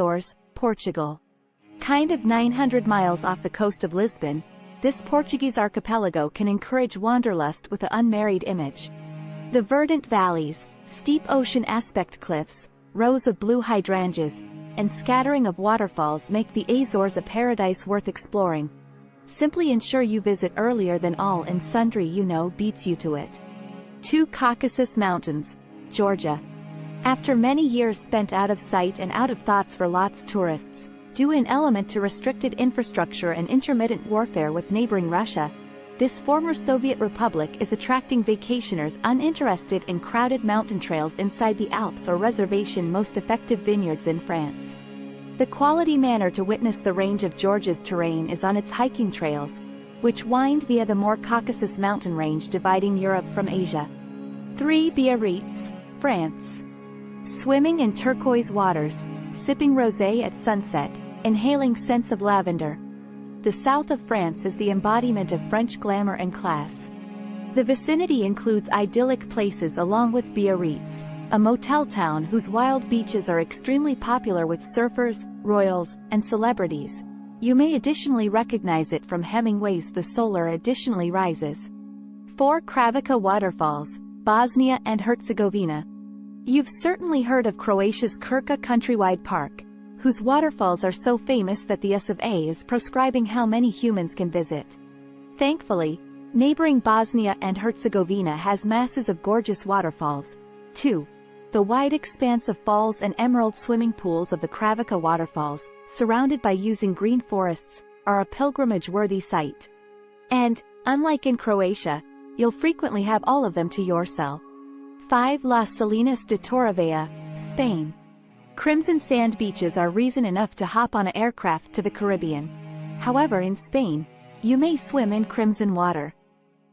Açores, Portugal. Kind of 900 miles off the coast of Lisbon, this Portuguese archipelago can encourage wanderlust with an unmarried image. The verdant valleys, steep ocean aspect cliffs, rows of blue hydrangeas, and scattering of waterfalls make the Azores a paradise worth exploring. Simply ensure you visit earlier than all and sundry beats you to it. 2 Caucasus Mountains, Georgia. After many years spent out of sight and out of thoughts for lots tourists, due in element to restricted infrastructure and intermittent warfare with neighboring Russia, this former Soviet republic is attracting vacationers uninterested in crowded mountain trails inside the Alps or reservation most effective vineyards in France. The quality manner to witness the range of Georgia's terrain is on its hiking trails, which wind via the more Caucasus mountain range dividing Europe from Asia. 3 Biarritz, France. Swimming in turquoise waters, sipping rosé at sunset, inhaling scents of lavender. The south of France is the embodiment of French glamour and class. The vicinity includes idyllic places along with Biarritz, a motel town whose wild beaches are extremely popular with surfers, royals, and celebrities. You may additionally recognize it from Hemingway's The Solar additionally rises. 4 Kravaca Waterfalls, Bosnia and Herzegovina. You've certainly heard of Croatia's Krka Countrywide Park, whose waterfalls are so famous that the US of A is proscribing how many humans can visit. Thankfully, neighboring Bosnia and Herzegovina has masses of gorgeous waterfalls, too. The wide expanse of falls and emerald swimming pools of the Kravaca waterfalls, surrounded by using green forests, are a pilgrimage-worthy sight. And, unlike in Croatia, you'll frequently have all of them to yourself. 5 Las Salinas de Torrevieja, Spain. Crimson sand beaches are reason enough to hop on an aircraft to the Caribbean. However, in Spain, you may swim in crimson water.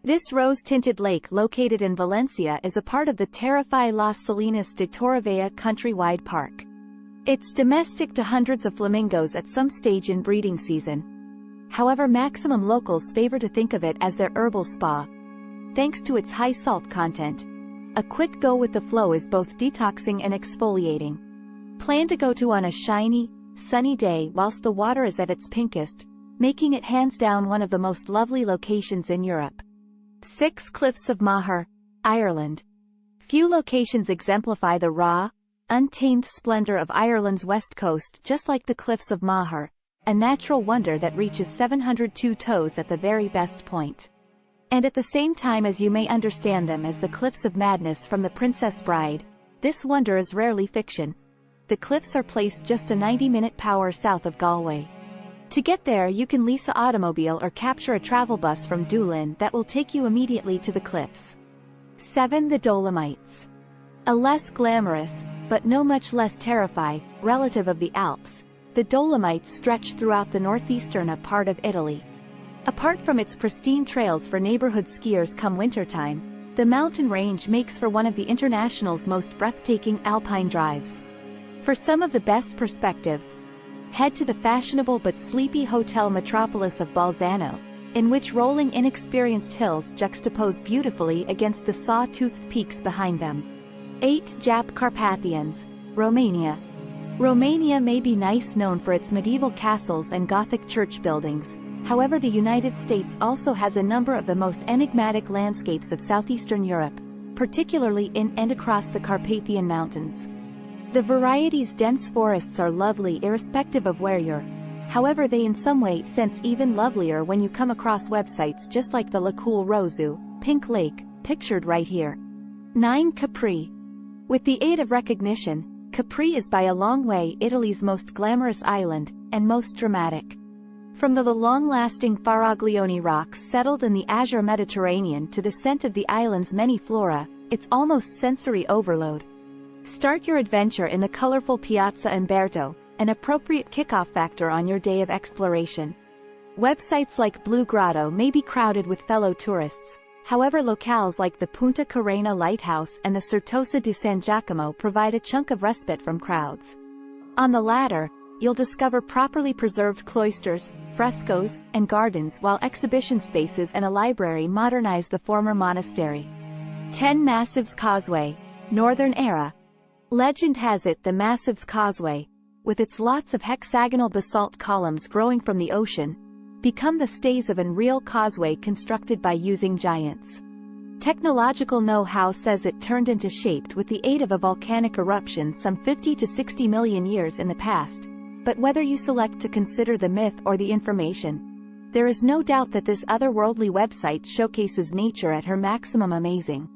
This rose-tinted lake located in Valencia is a part of the Terrify Las Salinas de Torrevieja Countrywide Park. It's domestic to hundreds of flamingos at some stage in breeding season. However, maximum locals favor to think of it as their herbal spa. Thanks to its high salt content, a quick go with the flow is both detoxing and exfoliating. Plan to go to on a shiny, sunny day whilst the water is at its pinkest, making it hands down one of the most lovely locations in Europe. 6 Cliffs of Moher, Ireland. Few locations exemplify the raw, untamed splendor of Ireland's west coast just like the Cliffs of Moher, a natural wonder that reaches 702 toes at the very best point. And at the same time as you may understand them as the Cliffs of Madness from The Princess Bride, this wonder is rarely fiction. The cliffs are placed just a 90-minute power south of Galway. To get there you can lease an automobile or capture a travel bus from Doolin that will take you immediately to the cliffs. 7 The Dolomites. A less glamorous, but no much less terrifying, relative of the Alps, the Dolomites stretch throughout the northeastern part of Italy. Apart from its pristine trails for neighborhood skiers come wintertime, the mountain range makes for one of the International's most breathtaking alpine drives. For some of the best perspectives, head to the fashionable but sleepy hotel metropolis of Bolzano, in which rolling inexperienced hills juxtapose beautifully against the saw-toothed peaks behind them. 8 Jap Carpathians, Romania. Romania may be known for its medieval castles and Gothic church buildings. However, the United States also has a number of the most enigmatic landscapes of southeastern Europe, particularly in and across the Carpathian Mountains. The variety's dense forests are lovely irrespective of where you're. However, they in some way sense even lovelier when you come across websites just like the Lacul Rosu, Pink Lake, pictured right here. 9 Capri. With the aid of recognition, Capri is by a long way Italy's most glamorous island, and most dramatic. From the long-lasting Faraglioni rocks settled in the azure Mediterranean to the scent of the island's many flora, it's almost sensory overload. Start your adventure in the colorful Piazza Umberto, an appropriate kickoff factor on your day of exploration. Websites like Blue Grotto may be crowded with fellow tourists, however locales like the Punta Carena Lighthouse and the Certosa di San Giacomo provide a chunk of respite from crowds. On the latter, you'll discover properly preserved cloisters, frescoes, and gardens while exhibition spaces and a library modernize the former monastery. 10 Massives Causeway, Northern Era. Legend has it the Massives Causeway, with its lots of hexagonal basalt columns growing from the ocean, become the stays of an unreal causeway constructed by using giants. Technological know-how says it turned into shape with the aid of a volcanic eruption some 50 to 60 million years in the past, but whether you select to consider the myth or the information, there is no doubt that this otherworldly website showcases nature at her maximum amazing.